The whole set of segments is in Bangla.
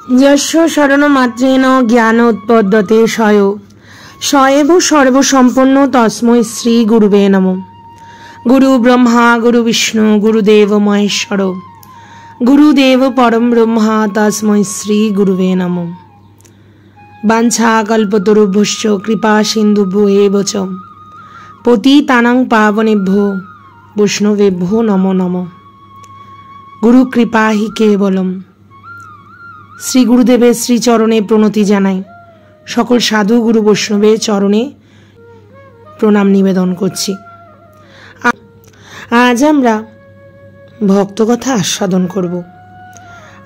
यस्य शरणमात्रेण ज्ञानोत्पद्यते स एव सर्वसम्पन्नो तस्मै श्री गुरुवे नमः। गुरु ब्रह्मा गुरु विष्णु गुरुदेव महेश्वर गुरुदेव परम ब्रह्मा तस्मै श्री गुरुवे नमः। वाञ्छाकल्पतरुभ्यश्च कृपा सिन्धुभ्यो एव च पतितानां पावनेभ्यो वैष्णवेभ्यो नमो नमः। गुरु कृपा ही केवलम। श्री गुरुदेवेर श्री चरणे प्रणति जानाई सकल साधु गुरु वैष्णवेर चरणे प्रणाम निवेदन करछि। आज आमरा भक्त कथा आस्वादन करब।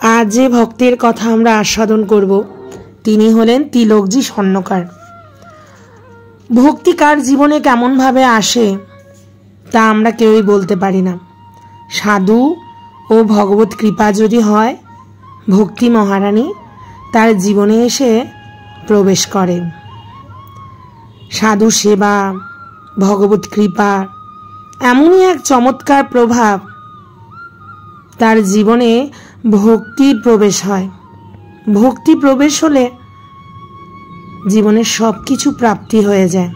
आज जे भक्तेर कथा आमरा आस्वादन करब तिनि हलेन तिलकजी स्वर्णकार। भक्ति कार जीवने केमन भावे आसे ता आमरा केउई बोलते पारि ना। साधु ओ भगवत कृपा यदि हय भक्ति महारानी तार जीवने एसे प्रवेश करें। साधु सेवा भगवत कृपा एमनई एक चमत्कार प्रभाव तार जीवने भक्तिर प्रवेश हय। भक्ति प्रवेश होले जीवने सबकिछु प्राप्ति हये जाय।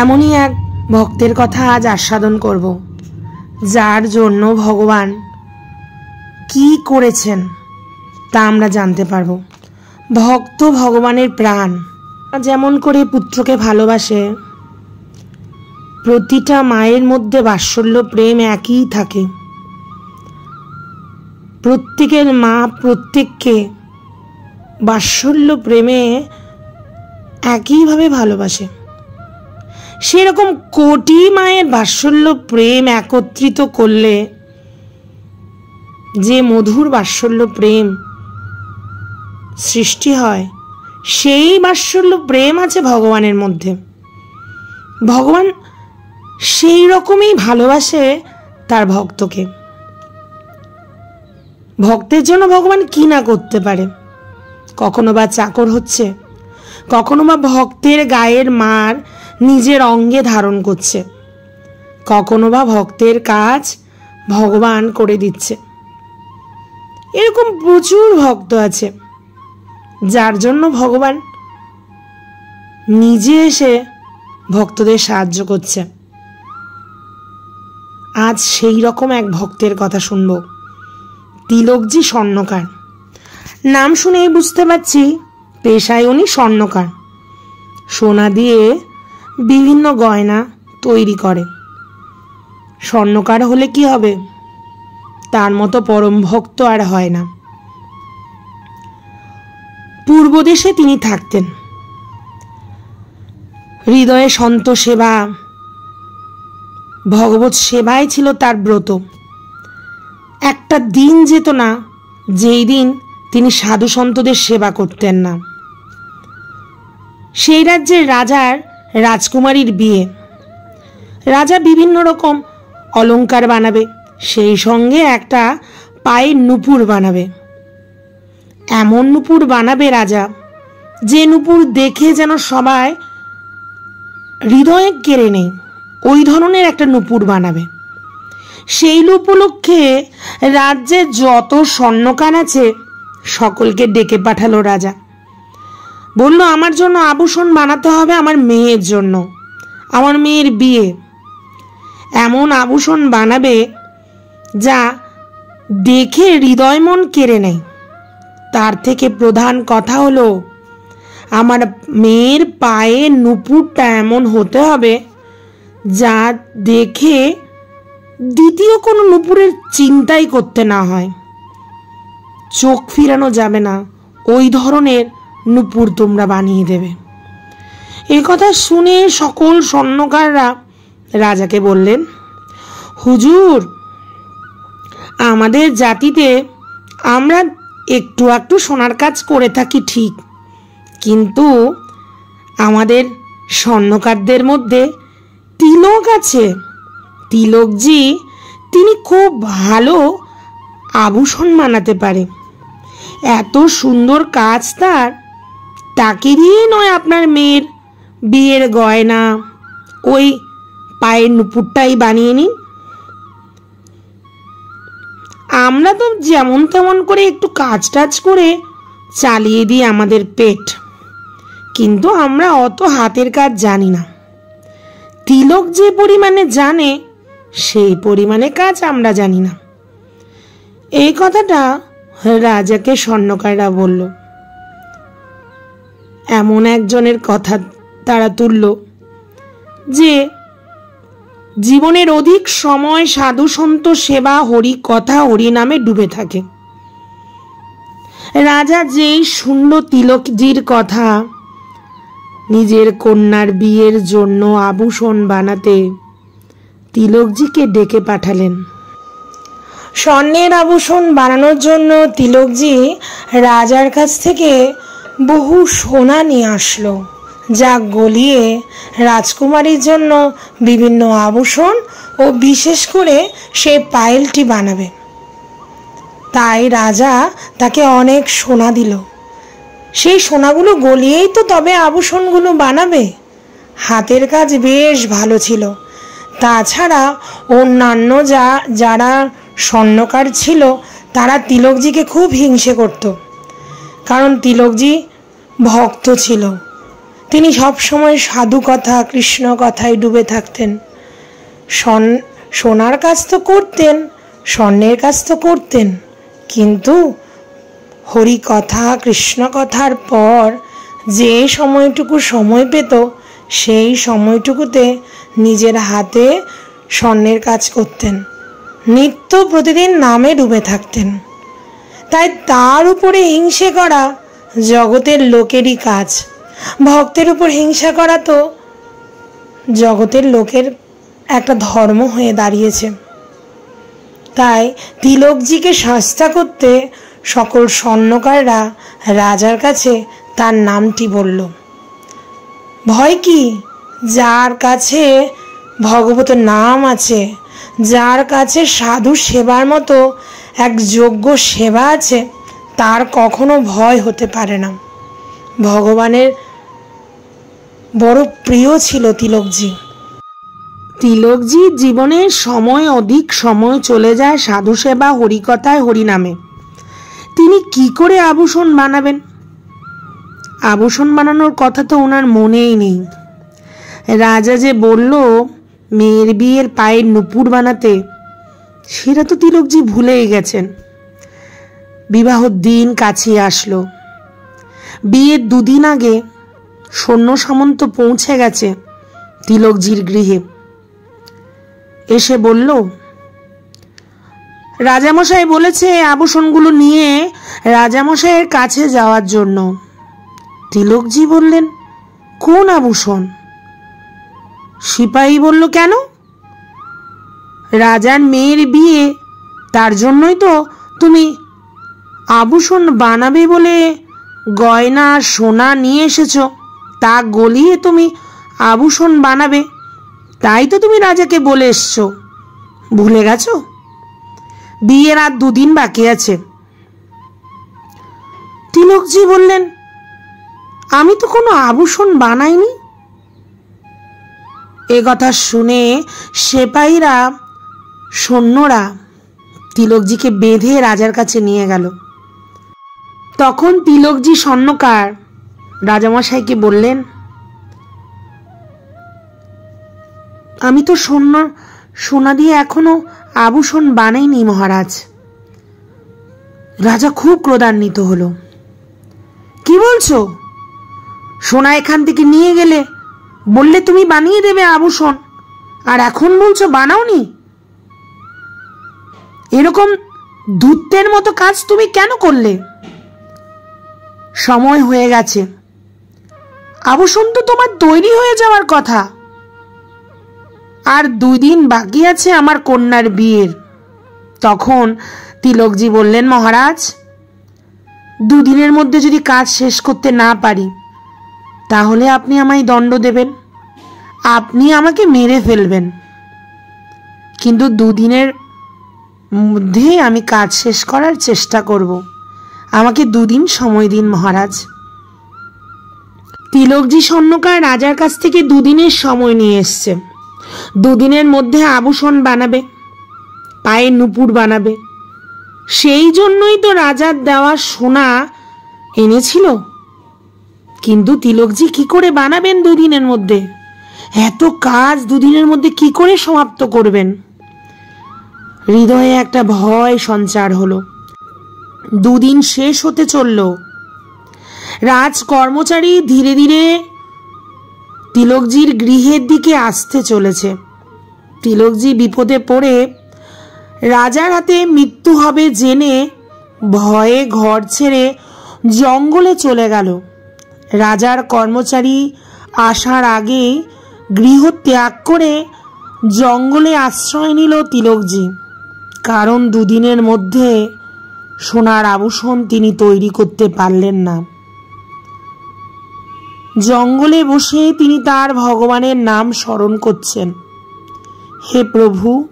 एमनई एक भक्तेर कथा आज आस्वादन करब जार जन्य भगवान की करेছেন ता आमरा जानते पारबो। भक्त भगवानेर प्राण। जेमन करे पुत्रके भालोबाशे प्रतिटा मायेर मध्य बात्सल्य प्रेम एकई थाके। प्रत्येकेर मा प्रत्येकके बात्सल्य प्रेमे एकई भावे भालोबाशे। सेरकम कोटी मायेर बात्सल्य प्रेम एकत्रित करले जे मधुर बात्सल्य प्रेम सृष्टि हय सेई बात्सल्य प्रेम आछे भगवानेर मध्य। भगवान सेई रकमई भालोबाशे तार भक्तके। भक्तेर जन्य भगवान कि ना करते पारे। कखनो बा चाकर हच्छे, कखनो बा भक्तेर गायेर मार निजेर अंगे धारण करछे, कखनो बा भक्तेर काज भगवान करे दिच्छे। एरकम प्रचुर भक्त आछे जार जन्य भगवान निजे एसे भक्तदेर साहाज्य करछे। आज सेई रकम एक भक्तेर कथा शुनबो। तिलकजी स्वर्णकार। नाम शुनेई बुझते पारछि पेशाय उनि स्वर्णकार। सोना दिए विभिन्न गयना तैरी करे। स्वर्णकार होले कि हबे तार मतो परम भक्त आर हय ना। पूर्व देशे तिनि थाकतेन। हृदये सन्त सेवा भगवत सेवाय छिलो तार ब्रत। एकटा दिन जेत ना जेई दिन तिनि साधु सन्तदेर सेवा करतेन ना। सेई राज्येर राजार राजकुमारीर बिये। राजा विभिन्न रकम अलंकार बानाबे, सेई संगे एकटा पाয়ের নুপুর বানাবে। এমন নুপুর বানাবে রাজা যে নুপুর দেখে যেন সবাই হৃদয়ে কেড়ে নেয় ওই ধরনের একটা নুপুর বানাবে। সেই উপলক্ষে রাজ্যে যত স্বর্ণকার আছে সকলকে ডেকে পাঠালো রাজা। বলল আমার জন্য আভূষণ বানাতে হবে আমার মেয়ের জন্য, আমার মেয়ের বিয়ে। এমন আভূষণ বানাবে যা देखे हृदय मन केड़े नेय। तार थेके प्रधान कथा हलो आमार मेয়ের पाয়ে नुपुरटा एमन होते हबे जा देखे द्वितीय कोनो नुपुरेर चिंताई करते ना हय। चोख फिरानो जाबे ना ओई धरनेर नुपुर तोमरा बानिये देबे। एई कथा शुने सकल स्वर्णकाररा राजाके बोललेन हुजूर आमादेर जातिते आमरा एकटू एकटू सोनार काज करे थाकी ठीक, किन्तु आमादेर स्वर्णकारदेर मध्य तिलक आछे। तिलकजी तिनि खूब भालो आभूषण बानाते पारे। एत सुंदर काज तार ताके दिएई नय आपनार मेয়ের बियेर गयना ओई पाয়ের नुपुरटाई बानिये निन। আমরা তো যেমন তেমন করে একটু কাজ টাজ করে চালিয়ে দিই আমাদের পেট, কিন্তু আমরা অত হাতের কাজ জানি না। তিলক যে পরিমাণে জানে সেই পরিমাণে কাজ আমরা জানি না। এই কথাটা রাজাকে স্বর্ণকাররা বলল। এমন একজনের কথা তারা তুলল যে জীবনের অধিক সময় সাধু সন্ত সেবা, হরি কথা, হরি নামে ডুবে থাকে। রাজা যেই শুনল তিলকজির কথা, নিজের কন্যার বিয়ের জন্য আভূষণ বানাতে তিলকজিকে ডেকে পাঠালেন। স্বর্ণের আভূষণ বানানোর জন্য তিলকজি রাজার কাছ থেকে বহু সোনা নিয়ে আসলো, যা গলিয়ে রাজকুমারীর জন্য বিভিন্ন আভূষণ ও বিশেষ করে সে পায়েলটি বানাবে। তাই রাজা তাকে অনেক সোনা দিল। সেই সোনাগুলো গলিয়েই তো তবে আভূষণগুলো বানাবে। হাতের কাজ বেশ ভালো ছিল। তাছাড়া অন্যান্য যারা স্বর্ণকার ছিল তারা তিলকজিকে খুব হিংসে করত, কারণ তিলকজি ভক্ত ছিল। তিনি সবসময় সাধু কথা, কৃষ্ণ কথায় ডুবে থাকতেন। সোনার কাজ তো করতেন, স্বর্ণের কাজ তো করতেন, কিন্তু হরি কথা, কৃষ্ণ কথার পর যে সময়টুকু সময় পেত সেই সময়টুকুতে নিজের হাতে স্বর্ণের কাজ করতেন, নিত্য প্রতিদিন নামে ডুবে থাকতেন। তাই তার উপরে হিংসে করা জগতের লোকেরই কাজ। ভক্তের উপর হিংসা করা তো জগতের লোকের একটা ধর্ম হয়ে দাঁড়িয়েছে। তাই তিলকজিকে শাস্তা করতে সকল স্বর্ণকাররা রাজার কাছে তার নামটি বলল। ভয় কি? যার কাছে ভগবতের নাম আছে, যার কাছে সাধু সেবার মতো এক যোগ্য সেবা আছে, তার কখনো ভয় হতে পারে না। ভগবানের বড় প্রিয় ছিল তিলকজি। তিলকজির জীবনের সময় অধিক সময় চলে যায় সাধু সেবা, হরিকথায়, হরিনামে। তিনি কি করে আভূষণ বানাবেন? আভূষণ বানানোর কথা তো ওনার মনেই নেই। রাজা যে বলল মেয়ের বিয়ের পায়ের নুপুর বানাতে, সেটা তো তিলকজি ভুলেই গেছেন। বিবাহ দিন কাছে আসলো। বিয়ের দুদিন আগে সৈন্য সামন্ত পৌঁছে গেছে তিলকজির গৃহে। এসে বলল, রাজামশাই বলেছে আভূষণগুলো নিয়ে রাজামশাইয়ের কাছে যাওয়ার জন্য। তিলকজি বললেন, কোন আভূষণ? সিপাহী বলল, কেন? রাজার মেয়ের বিয়ে, তার জন্যই তো তুমি আভূষণ বানাবে বলে গয়না সোনা নিয়ে এসেছ। তা গলিয়ে তুমি আভূষণ বানাবে, তাই তো তুমি রাজাকে বলে এসছো। ভুলে গেছো? বিয়ের আর দুদিন বাকি আছে। তিলকজি বললেন, আমি তো কোনো আভূষণ বানাইনি। এ কথা শুনে সেপাহীরা, সৈন্যরা তিলকজিকে বেঁধে রাজার কাছে নিয়ে গেল। তখন তিলকজি স্বর্ণকার রাজামশাইকে বললেন, আমি তো সোনা দিয়ে এখনো আভূষণ বানাইনি মহারাজ। রাজা খুব ক্রোধান্বিত হলো। কি বলছো? সোনা এখান থেকে নিয়ে গেলে বললে তুমি বানিয়ে দেবে আভূষণ, আর এখন বলছো বানাওনি? এরকম দূতের মতো কাজ তুমি কেন করলে? সময় হয়ে গেছে, আভূষণ তো তোমার তৈরি হয়ে যাওয়ার কথা। আর 2 দিন বাকি আছে আমার কন্যার বিয়ের। তখন তিলকজি বললেন, মহারাজ, 2 দিনের মধ্যে যদি কাজ শেষ করতে না পারি তাহলে আপনি আমায় দণ্ড দেবেন, আপনি আমাকে মেরে ফেলবেন, কিন্তু 2 দিনের মধ্যে আমি কাজ শেষ করার চেষ্টা করব। আমাকে 2 দিন সময় দিন মহারাজ। তিলকজি স্বর্ণকার রাজার কাছ থেকে 2 দিনের সময় নিয়ে এসছে। 2 দিনের মধ্যে আভূষণ বানাবে, পায়ের নুপুর বানাবে। সেই জন্যই তো রাজার দেওয়া সোনা এনেছিল। কিন্তু তিলকজি কি করে বানাবেন দুদিনের মধ্যে? এত কাজ দুদিনের মধ্যে কি করে সমাপ্ত করবেন? হৃদয়ে একটা ভয় সঞ্চার হলো। দুদিন শেষ হতে চলল। রাজ কর্মচারী ধীরে ধীরে তিলকজির গৃহের দিকে আসতে চলেছে। তিলকজি বিপদে পড়ে রাজার হাতে মৃত্যু হবে জেনে ভয়ে ঘর ছেড়ে জঙ্গলে চলে গেল। রাজার কর্মচারী আসার আগে গৃহ ত্যাগ করে জঙ্গলে আশ্রয় নিল তিলকজি। কারণ দুদিনের মধ্যে সোনার আভূষণ তিনি তৈরি করতে পারলেন না। জঙ্গলে বসে তিনি তার ভগবানের নাম স্মরণ করছেন। হে প্রভু,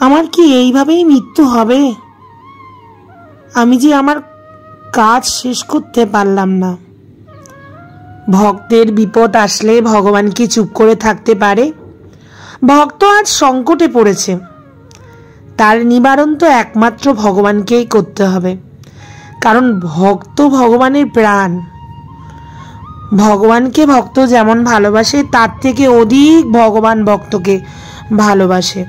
আমার কি এইভাবেই মৃত্যু হবে? আমি যে আমার কাজ শেষ করতে পারলাম না। ভক্তের বিপদ আসলে ভগবান কি চুপ করে থাকতে পারে? ভক্ত আজ সংকটে পড়েছে, তার নিবারণ তো একমাত্র ভগবানকেই করতে হবে। কারণ ভক্ত ভগবানের প্রাণ। ভগবানকে ভক্ত যেমন ভালোবাসে তার থেকে অধিক ভগবান ভক্তকে ভালোবাসে।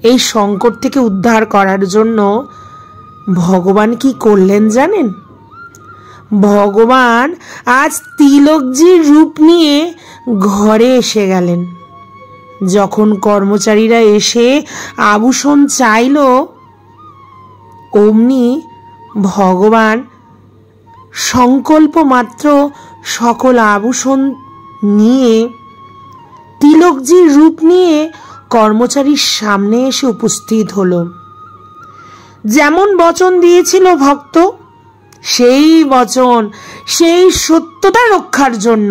এই সংকট থেকে উদ্ধার করার জন্য ভগবান কি করলেন জানেন? ভগবান আজ তিলকজির রূপ নিয়ে ঘরে এসে গেলেন। যখন কর্মচারীরা এসে আভূষণ চাইল, অমনি ভগবান সংকল্প মাত্র সকল আভূষণ নিয়ে তিলকজির রূপ নিয়ে কর্মচারীর সামনে এসে উপস্থিত হলো। যেমন বচন দিয়েছিল ভক্ত, সেই বচন, সেই সত্যতা রক্ষার জন্য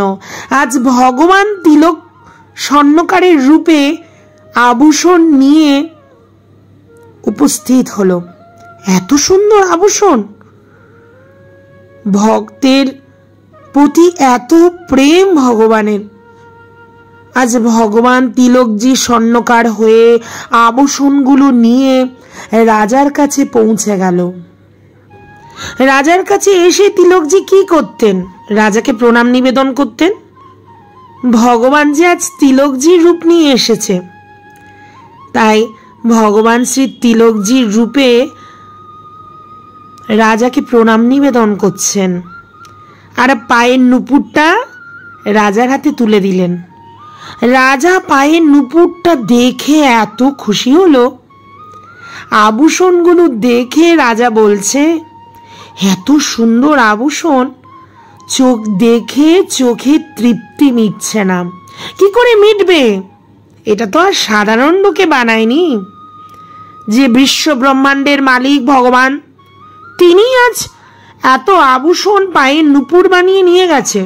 আজ ভগবান তিলক স্বর্ণকারের রূপে আভূষণ নিয়ে উপস্থিত হলো। এত সুন্দর আভূষণ! ভক্তের প্রতি এত প্রেম ভগবানের। আজ ভগবান তিলকজি স্বর্ণকার হয়ে আভূষণগুলো নিয়ে রাজার কাছে পৌঁছে গেল। রাজার কাছে এসে তিলকজি কি করতেন? রাজাকে প্রণাম নিবেদন করতেন। ভগবান যে আজ তিলকজির রূপ নিয়ে এসেছে, তাই ভগবান শ্রী তিলকজির রূপে রাজাকে প্রণাম নিবেদন করছেন। আর পায়ের নুপুরটা রাজার হাতে তুলে দিলেন। রাজা পায়ের নুপুরটা দেখে এত খুশি হলো। আভূষণগুলো দেখে রাজা বলছে, এত সুন্দর আভূষণ, চোখ দেখে চোখে তৃপ্তি মিটছে না। কি করে মিটবে? এটা তো আর সাধারণ লোকে বানায়নি। যে বিশ্ব ব্রহ্মাণ্ডের মালিক ভগবান, তিনি আজ এত আভূষণ পায়ের নুপুর বানিয়ে নিয়ে গেছে।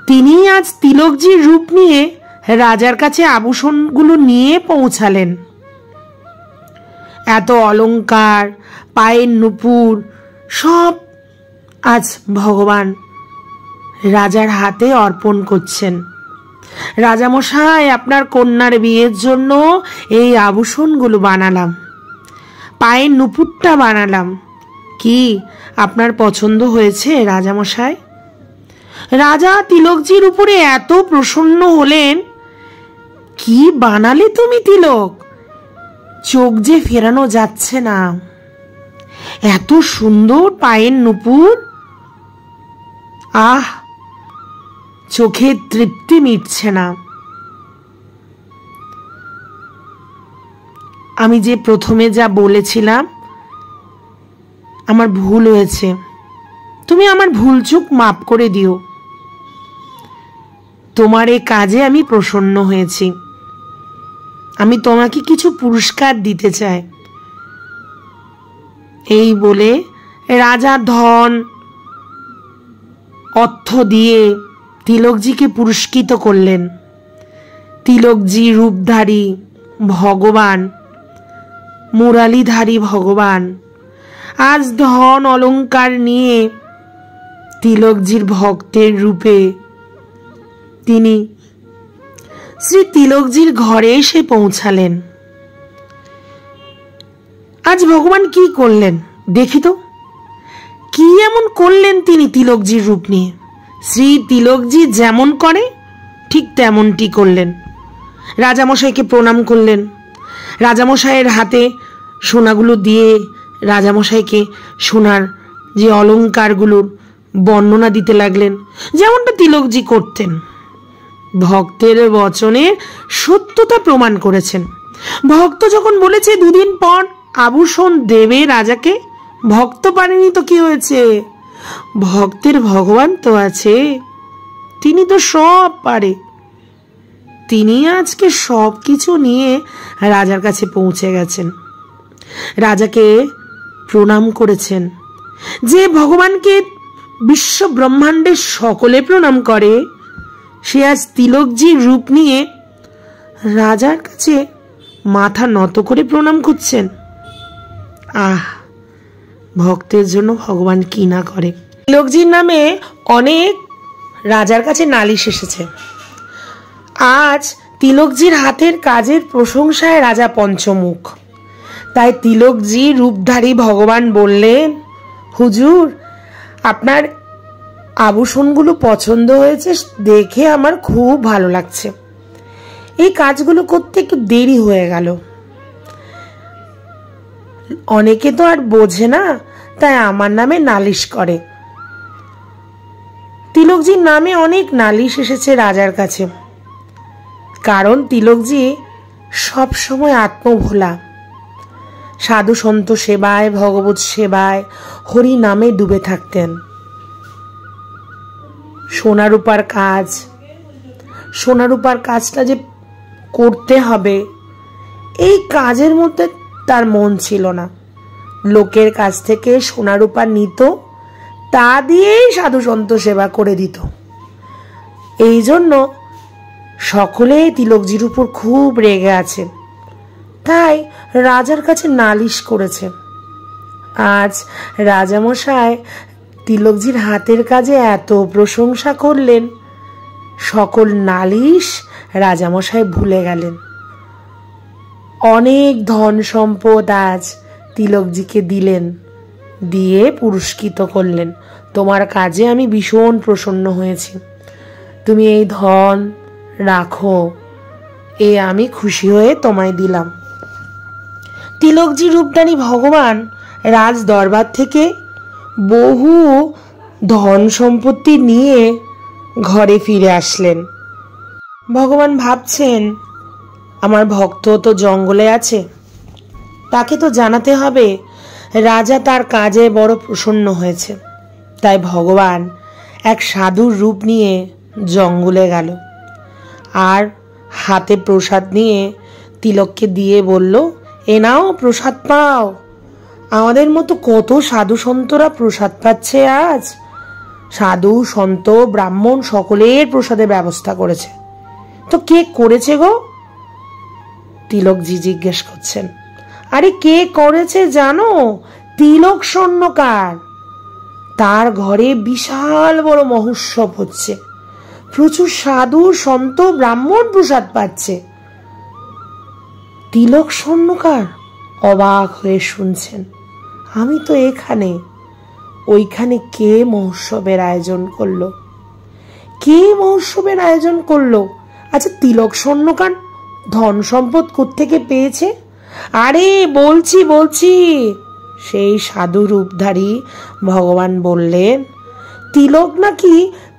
তিনি আজ তিলকজির রূপ নিয়ে রাজার কাছে আভূষণগুলো নিয়ে পৌঁছালেন। এত অলংকার, পায়ের নুপুর সব আজ ভগবান রাজার হাতে অর্পণ করছেন। রাজামশাই, আপনার কন্যার বিয়ের জন্য এই আভূষণগুলো বানালাম, পায়ের নুপুরটা বানালাম। কি আপনার পছন্দ হয়েছে রাজামশাই? রাজা তিলকজির উপরে এত প্রসন্ন হলেন। কি বানালে তুমি তিলক? চোখ যে ফেরানো যাচ্ছে না। এত সুন্দর পায়ের নুপুর, আহ, চোখে তৃপ্তি মিটছে না। আমি যে প্রথমে যা বলেছিলাম, আমার ভুল হয়েছে। তুমি আমার ভুল চুক মাপ করে দিও। তোমার এই কাজে আমি প্রসন্ন হয়েছি। আমি তোমাকে কিছু পুরস্কার দিতে চাই। এই বলে রাজা ধন অর্থ দিয়ে তিলকজিকে পুরস্কৃত করলেন। তিলকজি রূপধারী ভগবান, মুরালিধারী ভগবান আজ ধন অলংকার নিয়ে তিলকজির ভক্তের রূপে তিনি শ্রী তিলকজির ঘরে এসে পৌঁছালেন। আজ ভগবান কি করলেন দেখি তো, কি এমন করলেন তিনি তিলকজির রূপ নিয়ে? শ্রী তিলকজি যেমন করে ঠিক তেমনটি করলেন। রাজামশাইকে প্রণাম করলেন, রাজামশাইয়ের হাতে সোনাগুলো দিয়ে রাজামশাইকে সোনার যে অলঙ্কারগুলোর বর্ণনা দিতে লাগলেন, যেমনটা তিলকজি করতেন। ভক্তের বচনের সত্যতা প্রমাণ করেছেন। ভক্ত যখন বলেছে 2 দিন পর আভূষণ দেবে রাজাকে, ভক্ত পারেনি তো কি হয়েছে? ভক্তের ভগবান তো আছে, তিনি তো সব পারে। তিনি আজকে সব কিছু নিয়ে রাজার কাছে পৌঁছে গেছেন, রাজাকে প্রণাম করেছেন। যে ভগবানকে বিশ্ব ব্রহ্মাণ্ডের সকলে প্রণাম করে, সে আজ তিলকজির রূপ নিয়ে রাজার কাছে মাথা নত করে প্রণাম করছেন। আহ, ভক্তের জন্য ভগবান কি না করে। তিলকজির নামে অনেক রাজার কাছে নালিশ এসেছে। আজ তিলকজির হাতের কাজের প্রশংসায় রাজা পঞ্চমুখ। তাই তিলকজি রূপধারী ভগবান বললেন, হুজুর, আপনার আভূষণগুলো পছন্দ হয়েছে দেখে আমার খুব ভালো লাগছে। এই কাজগুলো করতে একটু দেরি হয়ে গেল। অনেকে তো আর বোঝে না, তাই আমার নামে নালিশ করে। তিলকজির নামে অনেক নালিশ এসেছে রাজার কাছে, কারণ তিলকজি সবসময় আত্মভোলা, সাধু সন্ত সেবায়, ভগবত সেবায়, হরি নামে ডুবে থাকতেন। সোনারূপার কাজ, সোনারূপার কাজটা যে করতে হবে, এই কাজের মধ্যে তার মন ছিল না। লোকের কাছ থেকে সোনারূপা নিত, তা দিয়েই সাধু সন্ত সেবা করে দিত। এই জন্য সকলেই তিলকজির উপর খুব রেগে আছে, তাই রাজার কাছে নালিশ করেছে। আজ রাজামশাই তিলকজির হাতের কাজে এত প্রশংসা করলেন, সকল নালিশ রাজামশাই ভুলে গেলেন। অনেক ধন সম্পদ আজ তিলকজিকে দিলেন, দিয়ে পুরস্কৃত করলেন। তোমার কাজে আমি ভীষণ প্রসন্ন হয়েছি, তুমি এই ধন রাখো, আমি খুশি হয়ে তোমায় দিলাম। তিলকজি রূপধারী ভগবান রাজ দরবার থেকে বহু ধন সম্পত্তি নিয়ে ঘরে ফিরে আসলেন। ভগবান ভাবছেন, আমার ভক্ত তো জঙ্গলে আছে, তাকে তো জানাতে হবে রাজা তার কাজে বড় প্রসন্ন হয়েছে। তাই ভগবান এক সাধুর রূপ নিয়ে জঙ্গলে গেল, আর হাতে প্রসাদ নিয়ে তিলককে দিয়ে বলল, এ নাও প্রসাদ পাও। আমাদের মতো কত সাধু সন্তরা প্রসাদ পাচ্ছে আজ। সাধু সন্ত ব্রাহ্মণ সকলের প্রসাদের ব্যবস্থা করেছে। তো কে করেছে গো? তিলকজি জিজ্ঞেস করছেন। আরে কে করেছে জানো? তিলক স্বর্ণকার। তার ঘরে বিশাল বড় মহোৎসব হচ্ছে, প্রচুর সাধু সন্ত ব্রাহ্মণ প্রসাদ পাচ্ছে। তিলক স্বর্ণকার অবাক হয়ে শুনছেন, আমি তো এখানে। ওইখানে কে মহোৎসবের আয়োজন করলো? কে মহোৎসবের আয়োজন করলো? আচ্ছা, তিলক স্বর্ণকার ধন সম্পদ কোত্থেকে পেয়েছে? আরে বলছি সেই সাধু রূপধারী ভগবান বললেন, তিলক নাকি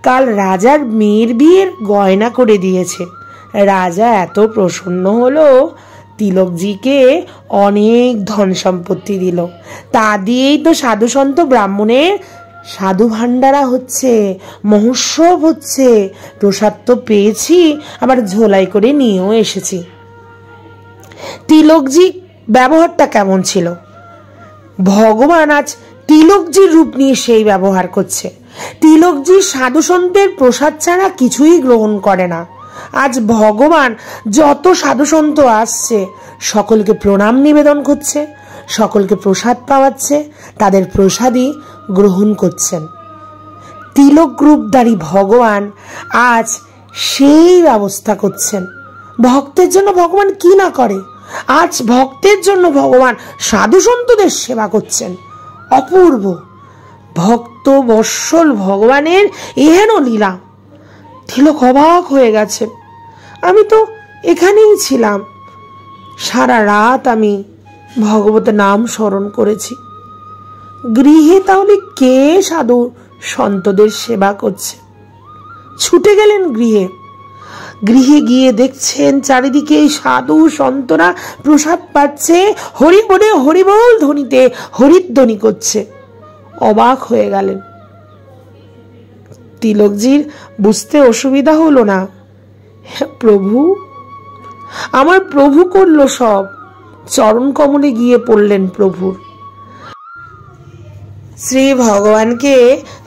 কাল রাজার মেয়ের বিয়ের গয়না করে দিয়েছে। রাজা এত প্রসন্ন হলো, তিলকজিকে অনেক ধন সম্পত্তি দিল। তা দিয়েই তো সাধু সন্ত ব্রাহ্মণের সাধু ভান্ডারা হচ্ছে, মহোৎসব হচ্ছে। প্রসাদ তো পেয়েছি, আবার ঝোলাই করে নিয়েও এসেছি। তিলকজি ব্যবহারটা কেমন ছিল? ভগবান আজ তিলকজির রূপ নিয়ে সেই ব্যবহার করছে। তিলকজি সাধু সন্তের প্রসাদ ছাড়া কিছুই গ্রহণ করে না। আজ ভগবান যত সাধু সন্ত আসছে সকলকে প্রণাম নিবেদন করছে, সকলকে প্রসাদ পাওয়াচ্ছে, তাদের প্রসাদই গ্রহণ করছেন। তিলক রূপধারী ভগবান আজ সেই ব্যবস্থা করছেন। ভক্তের জন্য ভগবান কি না করে। আজ ভক্তের জন্য ভগবান সাধু সন্তদের সেবা করছেন। অপূর্ব! ভক্ত বৎসল ভগবানের এহেন লীলা। তিলক অবাক হয়ে গেছে। আমি তো এখানেই ছিলাম, সারা রাত আমি ভগবতের নাম স্মরণ করেছি। গৃহে তাহলে কে সাধু সন্তদের সেবা করছে? ছুটে গেলেন গৃহে। গৃহে গিয়ে দেখছেন চারিদিকে সাধু সন্তরা প্রসাদ পাচ্ছে, হরিবলে হরিবল ধ্বনিতে হরিধ্বনি করছে। অবাক হয়ে গেলেন। তিলকজির বুঝতে অসুবিধা হলো না। প্রভু, আমার প্রভু করলো সব। চরণ কমলে গিয়ে পড়লেন প্রভুর। শ্রী ভগবানকে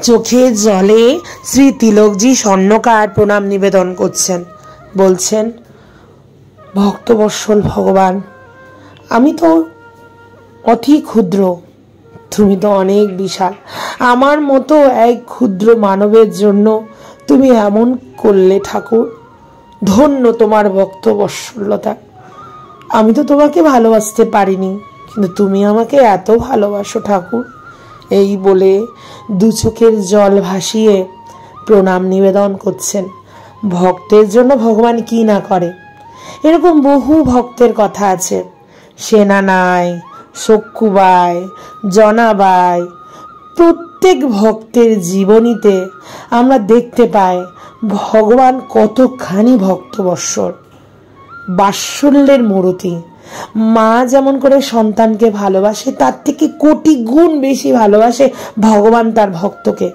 চোখের জলে শ্রী তিলকজি স্বর্ণকার প্রণাম নিবেদন করছেন। বলছেন, ভক্তবৎসল ভগবান, আমি তো অতি ক্ষুদ্র, তুমি তো অনেক বিশাল। আমার মতো এক ক্ষুদ্র মানবের জন্য তুমি এমন করলে ঠাকুর। ধন্য তোমার ভক্তবৎসলতা। আমি তো তোমাকে ভালোবাসতে পারিনি, কিন্তু তুমি আমাকে এত ভালোবাসো ঠাকুর। এই বলে দু চোখের জল ভাসিয়ে প্রণাম নিবেদন করছেন। ভক্তের জন্য ভগবান কি না করে। এরকম বহু ভক্তের কথা আছে। সেনানাই, সক্ষুবাই, জনাবাই, প্রত্যেক ভক্তের জীবনীতে আমরা দেখতে পাই ভগবান কতখানি ভক্তবৎসল, বাৎসল্যের মূর্তি। মা যেমন করে সন্তানকে ভালোবাসে, তার থেকে কোটি গুণ বেশি ভালোবাসে ভগবান তার ভক্তকে।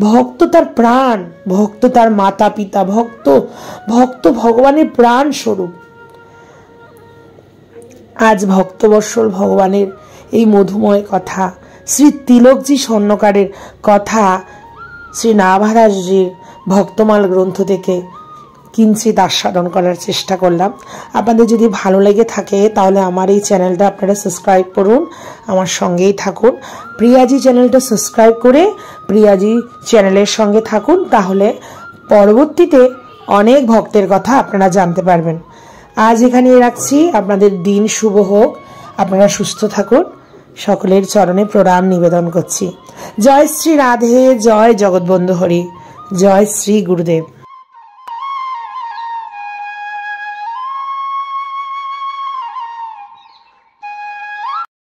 ভক্ত তার প্রাণ, ভক্ত তার মাতা পিতা, ভক্ত ভগবানের প্রাণ স্বরূপ। আজ ভক্তবৎসল ভগবানের এই মধুময় কথা, শ্রী তিলকজি স্বর্ণকারের কথা শ্রী নাভাদাসজির ভক্তমাল গ্রন্থ থেকে কিঞ্চিত আস্বাদন করার চেষ্টা করলাম। আপনাদের যদি ভালো লেগে থাকে তাহলে আমার এই চ্যানেলটা আপনারা সাবস্ক্রাইব করুন, আমার সঙ্গেই থাকুন। প্রিয়াজি চ্যানেলটা সাবস্ক্রাইব করে প্রিয়াজি চ্যানেলের সঙ্গে থাকুন, তাহলে পরবর্তীতে অনেক ভক্তের কথা আপনারা জানতে পারবেন। আজ এখানে রাখছি। আপনাদের দিন শুভ হোক, আপনারা সুস্থ থাকুন। সকলের চরণে প্রণাম নিবেদন করছি। জয় শ্রী রাধে, জয় জগৎবন্ধু হরি, জয় শ্রী গুরুদেব।